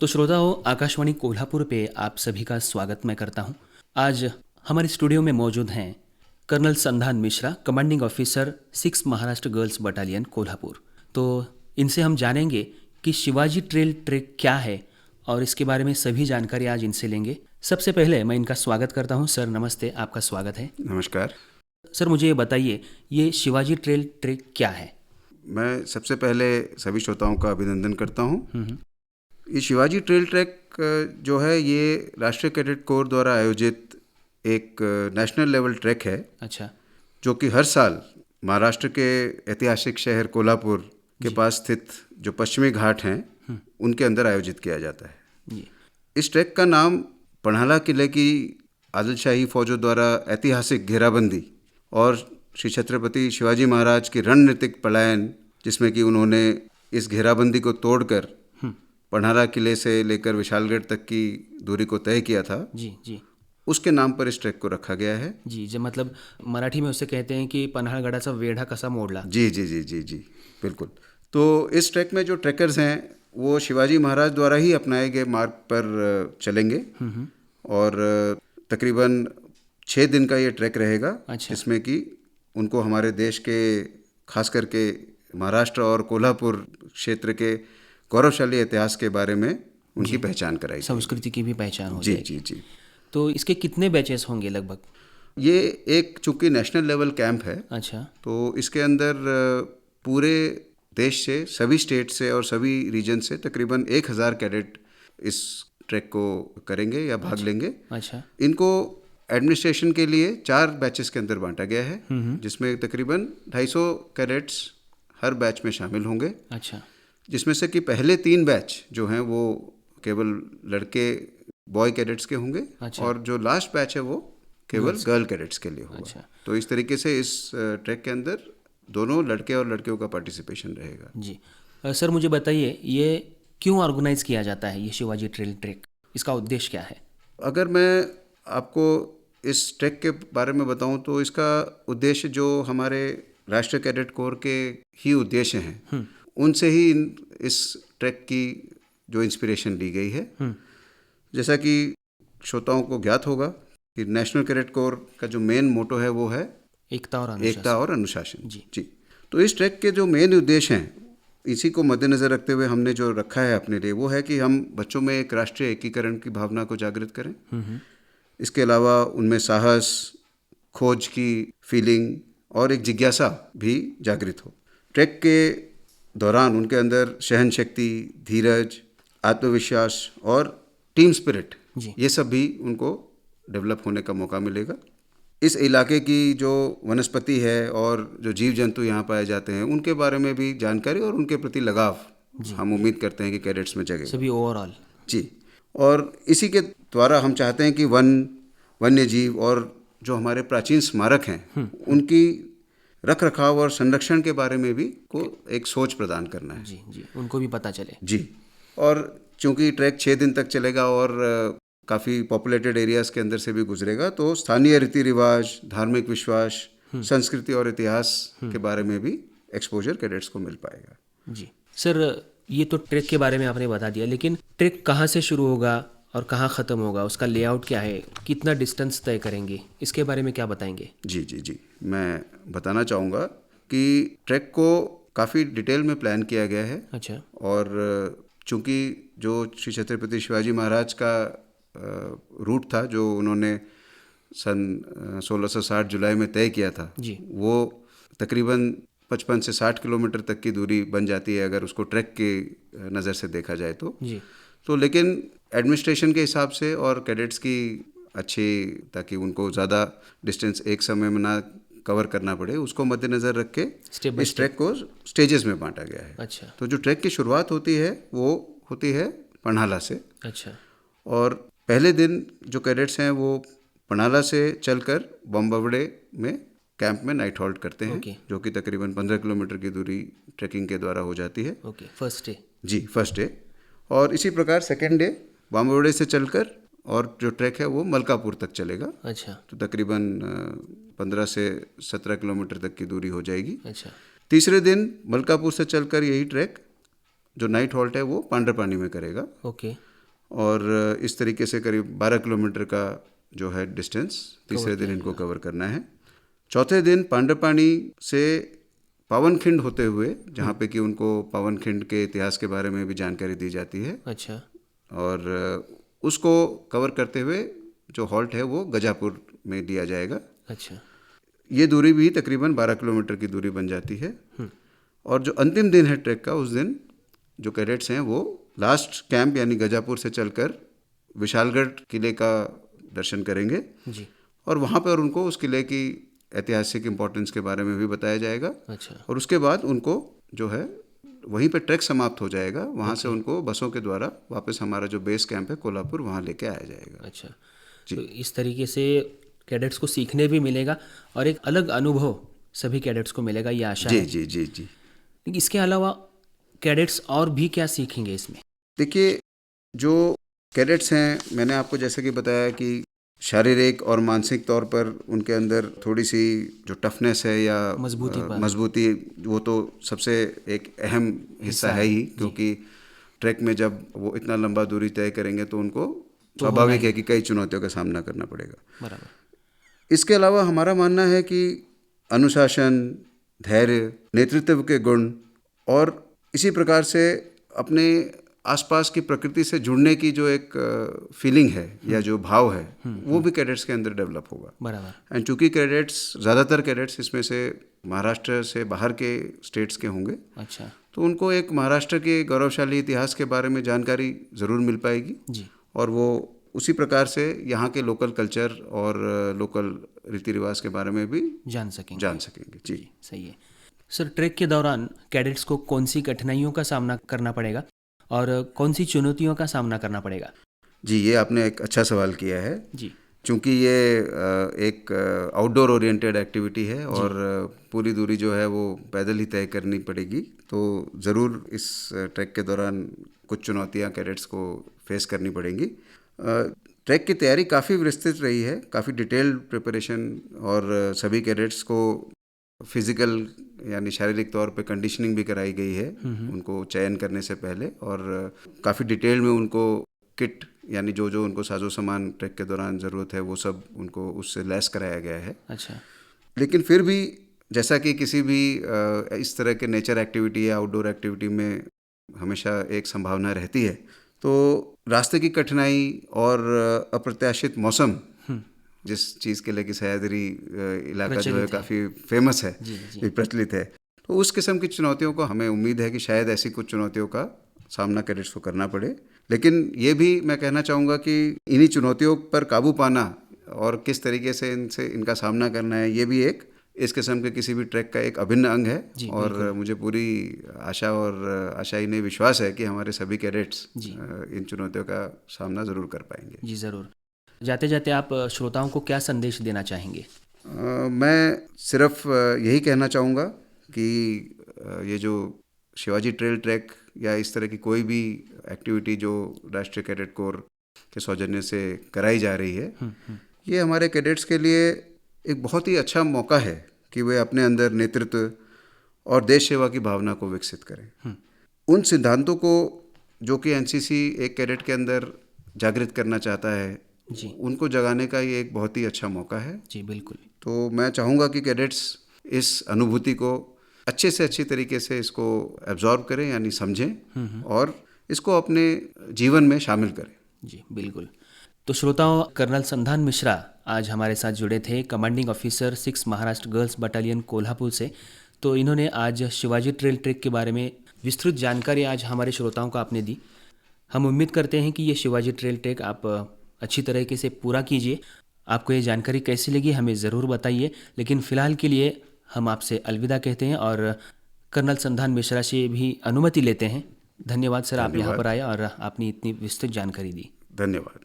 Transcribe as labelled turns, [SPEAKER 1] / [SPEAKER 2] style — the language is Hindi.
[SPEAKER 1] तो श्रोताओं, आकाशवाणी कोल्हापुर पे आप सभी का स्वागत मैं करता हूँ। आज हमारे स्टूडियो में मौजूद हैं कर्नल संधान Mishra, commanding officer 6 Maharashtra girls battalion Kolhapur. तो इनसे हम जानेंगे कि शिवाजी ट्रेल ट्रैक क्या है और इसके बारे में सभी जानकारी आज इनसे लेंगे। सबसे पहले मैं इनका स्वागत करता हूँ। सर नमस्ते, आपका स्वागत है।
[SPEAKER 2] नमस्कार।
[SPEAKER 1] सर मुझे ये बताइए, ये शिवाजी ट्रेल ट्रैक क्या है?
[SPEAKER 2] मैं सबसे पहले सभी श्रोताओं का अभिनंदन करता हूँ। ये शिवाजी ट्रेल ट्रैक जो है ये राष्ट्रीय कैडेट कोर द्वारा आयोजित एक नेशनल लेवल ट्रैक है।
[SPEAKER 1] अच्छा।
[SPEAKER 2] जो कि हर साल महाराष्ट्र के ऐतिहासिक शहर कोल्हापुर के पास स्थित जो पश्चिमी घाट हैं उनके अंदर आयोजित किया जाता है
[SPEAKER 1] जी।
[SPEAKER 2] इस ट्रैक का नाम पन्हाला किले की आदिलशाही फौजों द्वारा ऐतिहासिक घेराबंदी और श्री छत्रपति शिवाजी महाराज की रणनीतिक पलायन, जिसमें कि उन्होंने इस घेराबंदी को तोड़कर पन्हाला किले से लेकर विशालगढ़ तक की दूरी को तय किया था,
[SPEAKER 1] जी जी
[SPEAKER 2] उसके नाम पर इस ट्रैक को रखा गया है।
[SPEAKER 1] जी। जो मतलब मराठी में उसे कहते हैं कि पन्हाळगडाचा वेढा कसा मोडला।
[SPEAKER 2] जी जी जी जी जी बिल्कुल। तो इस ट्रैक में जो ट्रैकर्स हैं वो शिवाजी महाराज द्वारा ही अपनाए गए मार्ग पर चलेंगे और तकरीबन 6 दिन का ये ट्रैक रहेगा।
[SPEAKER 1] अच्छा।
[SPEAKER 2] जिसमें कि उनको हमारे देश के खास करके महाराष्ट्र और कोल्हापुर क्षेत्र के गौरवशाली इतिहास के बारे में उनकी पहचान कराई जाएगी।
[SPEAKER 1] संस्कृति की भी पहचान हो
[SPEAKER 2] जी
[SPEAKER 1] जाएगी।
[SPEAKER 2] जी जी।
[SPEAKER 1] तो इसके कितने बैचेस होंगे लगभग?
[SPEAKER 2] ये एक चूंकि नेशनल लेवल कैंप है,
[SPEAKER 1] अच्छा।
[SPEAKER 2] तो इसके अंदर पूरे देश से, सभी स्टेट से और सभी रीजन से तकरीबन 1000 कैडेट इस ट्रैक को करेंगे या भाग लेंगे।
[SPEAKER 1] अच्छा।
[SPEAKER 2] इनको एडमिनिस्ट्रेशन के लिए 4 बैचेस के अंदर बांटा गया है, जिसमें तकरीबन 250 कैडेट्स हर बैच में शामिल होंगे।
[SPEAKER 1] अच्छा।
[SPEAKER 2] जिसमें से कि पहले 3 बैच जो हैं वो केवल लड़के बॉय कैडेट्स के होंगे।
[SPEAKER 1] अच्छा।
[SPEAKER 2] और जो लास्ट बैच है वो केवल गर्ल कैडेट्स के लिए होगा।
[SPEAKER 1] अच्छा।
[SPEAKER 2] तो इस तरीके से इस ट्रैक के अंदर दोनों लड़के और लड़कियों का पार्टिसिपेशन रहेगा।
[SPEAKER 1] जी। सर मुझे बताइए, ये क्यों ऑर्गेनाइज किया जाता है ये शिवाजी ट्रेल ट्रैक? इसका उद्देश्य क्या है?
[SPEAKER 2] अगर मैं आपको इस ट्रैक के बारे में बताऊं तो इसका उद्देश्य जो हमारे राष्ट्रीय कैडेट कोर के ही उद्देश्य हैं उनसे ही इस ट्रैक की जो इंस्पिरेशन ली गई है। जैसा कि श्रोताओं को ज्ञात होगा कि नेशनल कैडेट कोर का जो मेन मोटो है वो है एकता और अनुशासन।
[SPEAKER 1] जी।
[SPEAKER 2] जी। तो इस ट्रैक के जो मेन उद्देश्य हैं इसी को मद्देनज़र रखते हुए हमने जो रखा है अपने लिए वो है कि हम बच्चों में एक राष्ट्रीय एकीकरण की भावना को जागृत करें। इसके अलावा उनमें साहस, खोज की फीलिंग और एक जिज्ञासा भी जागृत हो। ट्रैक के दौरान उनके अंदर सहन शक्ति, धीरज, आत्मविश्वास और टीम स्पिरिट, ये सब भी उनको डेवलप होने का मौका मिलेगा। इस इलाके की जो वनस्पति है और जो जीव जंतु यहाँ पाए जाते हैं उनके बारे में भी जानकारी और उनके प्रति लगाव हम उम्मीद करते हैं कि कैडेट्स में जगेगा।
[SPEAKER 1] सभी ओवरऑल।
[SPEAKER 2] जी। और इसी के द्वारा हम चाहते हैं कि वन्य जीव और जो हमारे प्राचीन स्मारक हैं उनकी रख रखाव और संरक्षण के बारे में भी को एक सोच प्रदान करना है।
[SPEAKER 1] जी जी, उनको भी पता चले।
[SPEAKER 2] जी। और चूंकि ट्रैक 6 दिन तक चलेगा और काफ़ी पॉपुलेटेड एरियाज के अंदर से भी गुजरेगा, तो स्थानीय रीति रिवाज, धार्मिक विश्वास, संस्कृति और इतिहास के बारे में भी एक्सपोजर कैडेट्स को मिल पाएगा।
[SPEAKER 1] जी। सर ये तो ट्रैक के बारे में आपने बता दिया, लेकिन ट्रैक कहाँ से शुरू होगा और कहाँ ख़त्म होगा, उसका लेआउट क्या है, कितना डिस्टेंस तय करेंगे, इसके बारे में क्या बताएंगे?
[SPEAKER 2] जी जी जी, मैं बताना चाहूँगा कि ट्रैक को काफ़ी डिटेल में प्लान किया गया है।
[SPEAKER 1] अच्छा।
[SPEAKER 2] और चूँकि जो श्री छत्रपति शिवाजी महाराज का रूट था जो उन्होंने सन 1660 जुलाई में तय किया था,
[SPEAKER 1] जी।
[SPEAKER 2] वो तकरीबन 55 से 60 किलोमीटर तक की दूरी बन जाती है अगर उसको ट्रैक की नज़र से देखा जाए तो।
[SPEAKER 1] जी।
[SPEAKER 2] तो लेकिन एडमिनिस्ट्रेशन के हिसाब से और कैडेट्स की अच्छी, ताकि उनको ज़्यादा डिस्टेंस एक समय में ना कवर करना पड़े, उसको मद्देनज़र रख के इस ट्रैक को स्टेजेस में बांटा गया है।
[SPEAKER 1] अच्छा।
[SPEAKER 2] तो जो ट्रैक की शुरुआत होती है वो होती है पन्हाला से।
[SPEAKER 1] अच्छा।
[SPEAKER 2] और पहले दिन जो कैडेट्स हैं वो पन्हाला से चलकर बम्बावड़े में कैंप में नाइट हॉल्ट करते हैं। जो कि तकरीबन 15 किलोमीटर की दूरी ट्रैकिंग के द्वारा हो जाती है।
[SPEAKER 1] ओके। First day. जी,
[SPEAKER 2] फर्स्ट डे। और इसी प्रकार सेकेंड डे बम्बावड़े से चलकर और जो ट्रैक है वो मलकापुर तक चलेगा।
[SPEAKER 1] अच्छा।
[SPEAKER 2] तो तकरीबन 15 से 17 किलोमीटर तक की दूरी हो जाएगी।
[SPEAKER 1] अच्छा।
[SPEAKER 2] तीसरे दिन मलकापुर से चलकर यही ट्रैक जो नाइट हॉल्ट है वो पांडरपानी में करेगा।
[SPEAKER 1] ओके।
[SPEAKER 2] और इस तरीके से करीब 12 किलोमीटर का जो है डिस्टेंस तीसरे दिन इनको कवर करना है। चौथे दिन पांडवपानी से पावनखिंड होते हुए, जहाँ पे कि उनको पावनखिंड के इतिहास के बारे में भी जानकारी दी जाती है,
[SPEAKER 1] अच्छा,
[SPEAKER 2] और उसको कवर करते हुए जो हॉल्ट है वो गजापुर में दिया जाएगा।
[SPEAKER 1] अच्छा,
[SPEAKER 2] ये दूरी भी तकरीबन 12 किलोमीटर की दूरी बन जाती है। और जो अंतिम दिन है ट्रैक का, उस दिन जो कैडेट्स हैं वो लास्ट कैंप यानी गजापुर से चलकर विशालगढ़ किले का दर्शन करेंगे
[SPEAKER 1] जी,
[SPEAKER 2] और वहाँ पर उनको उस किले की ऐतिहासिक इम्पोर्टेंस के बारे में भी बताया जाएगा।
[SPEAKER 1] अच्छा,
[SPEAKER 2] और उसके बाद उनको जो है वहीं पे ट्रैक समाप्त हो जाएगा। वहाँ से उनको बसों के द्वारा वापस हमारा जो बेस कैंप है कोल्हापुर, वहाँ लेके आया जाएगा।
[SPEAKER 1] अच्छा। तो इस तरीके से कैडेट्स को सीखने भी मिलेगा और एक अलग अनुभव सभी कैडेट्स को मिलेगा, ये आशा
[SPEAKER 2] जी
[SPEAKER 1] है।
[SPEAKER 2] जी जी जी।
[SPEAKER 1] लेकिन इसके अलावा कैडेट्स और भी क्या सीखेंगे इसमें?
[SPEAKER 2] देखिए, जो कैडेट्स हैं, मैंने आपको जैसे कि बताया कि शारीरिक और मानसिक तौर पर उनके अंदर थोड़ी सी जो टफनेस है या मजबूती, वो तो सबसे एक अहम हिस्सा है ही, क्योंकि ट्रैक में जब वो इतना लंबा दूरी तय करेंगे तो उनको स्वाभाविक है कि कई चुनौतियों का सामना करना पड़ेगा।
[SPEAKER 1] बराबर।
[SPEAKER 2] इसके अलावा हमारा मानना है कि अनुशासन, धैर्य, नेतृत्व के गुण और इसी प्रकार से अपने आसपास की प्रकृति से जुड़ने की जो एक फीलिंग है या जो भाव है, वो भी कैडेट्स के अंदर डेवलप होगा।
[SPEAKER 1] बराबर।
[SPEAKER 2] एंड चूंकि कैडेट्स, ज़्यादातर कैडेट्स इसमें से महाराष्ट्र से बाहर के स्टेट्स के होंगे,
[SPEAKER 1] अच्छा,
[SPEAKER 2] तो उनको एक महाराष्ट्र के गौरवशाली इतिहास के बारे में जानकारी ज़रूर मिल पाएगी
[SPEAKER 1] जी,
[SPEAKER 2] और वो उसी प्रकार से यहाँ के लोकल कल्चर और लोकल रीति रिवाज के बारे में भी
[SPEAKER 1] जान सकेंगे।
[SPEAKER 2] जी।
[SPEAKER 1] सही है सर। ट्रैक के दौरान कैडेट्स को कौन सी कठिनाइयों का सामना करना पड़ेगा और कौन सी चुनौतियों का सामना करना पड़ेगा?
[SPEAKER 2] जी, ये आपने एक अच्छा सवाल किया है।
[SPEAKER 1] जी,
[SPEAKER 2] चूँकि ये एक आउटडोर ओरिएंटेड एक्टिविटी है और पूरी दूरी जो है वो पैदल ही तय करनी पड़ेगी, तो ज़रूर इस ट्रैक के दौरान कुछ चुनौतियाँ कैडेट्स को फेस करनी पड़ेंगी। ट्रैक की तैयारी काफ़ी विस्तृत रही है, काफ़ी डिटेल्ड प्रिपरेशन, और सभी कैडेट्स को फिज़िकल यानी शारीरिक तौर पे कंडीशनिंग भी कराई गई है उनको चयन करने से पहले, और काफ़ी डिटेल में उनको किट यानी जो जो उनको साजो सामान ट्रैक के दौरान ज़रूरत है वो सब उनको उससे लैस कराया गया है।
[SPEAKER 1] अच्छा,
[SPEAKER 2] लेकिन फिर भी जैसा कि किसी भी इस तरह के नेचर एक्टिविटी या आउटडोर एक्टिविटी में हमेशा एक संभावना रहती है, तो रास्ते की कठिनाई और अप्रत्याशित मौसम, जिस चीज़ के लिए कि सह्याद्री इलाका जो है काफ़ी फेमस है, प्रचलित है, तो उस किस्म की चुनौतियों को हमें उम्मीद है कि शायद ऐसी कुछ चुनौतियों का सामना कैडेट्स को करना पड़े। लेकिन ये भी मैं कहना चाहूँगा कि इन्हीं चुनौतियों पर काबू पाना और किस तरीके से इनका सामना करना है, ये भी एक इस किस्म के किसी भी ट्रैक का एक अभिन्न अंग है। और मुझे पूरी आशा और आशाई नहीं विश्वास है कि हमारे सभी कैडेट्स इन चुनौतियों का सामना ज़रूर कर पाएंगे।
[SPEAKER 1] जी ज़रूर। जाते जाते आप श्रोताओं को क्या संदेश देना चाहेंगे?
[SPEAKER 2] मैं सिर्फ यही कहना चाहूँगा कि ये जो शिवाजी ट्रेल ट्रैक या इस तरह की कोई भी एक्टिविटी जो राष्ट्रीय कैडेट कोर के सौजन्य से कराई जा रही है, ये हमारे कैडेट्स के लिए एक बहुत ही अच्छा मौका है कि वे अपने अंदर नेतृत्व और देश सेवा की भावना को विकसित करें। उन सिद्धांतों को जो कि एनसीसी एक कैडेट के अंदर जागृत करना चाहता है, उनको जगाने का ये एक बहुत ही अच्छा मौका है।
[SPEAKER 1] जी बिल्कुल।
[SPEAKER 2] तो मैं चाहूँगा कि कैडेट्स इस अनुभूति को अच्छे से अच्छी तरीके से इसको एब्जॉर्ब करें यानी समझें और इसको अपने जीवन में शामिल करें।
[SPEAKER 1] जी बिल्कुल। तो श्रोताओं, कर्नल संधान मिश्रा आज हमारे साथ जुड़े थे, commanding officer 6 Maharashtra girls battalion Kolhapur से। तो इन्होंने आज शिवाजी ट्रेल ट्रैक के बारे में विस्तृत जानकारी आज हमारे श्रोताओं को आपने दी। हम उम्मीद करते हैं कि ये शिवाजी ट्रेल ट्रैक आप अच्छी तरीके से पूरा कीजिए। आपको ये जानकारी कैसी लगी हमें ज़रूर बताइए। लेकिन फ़िलहाल के लिए हम आपसे अलविदा कहते हैं और कर्नल संधान मिश्रा से भी अनुमति लेते हैं। धन्यवाद सर, आप यहाँ पर आए और आपने इतनी विस्तृत जानकारी दी।
[SPEAKER 2] धन्यवाद।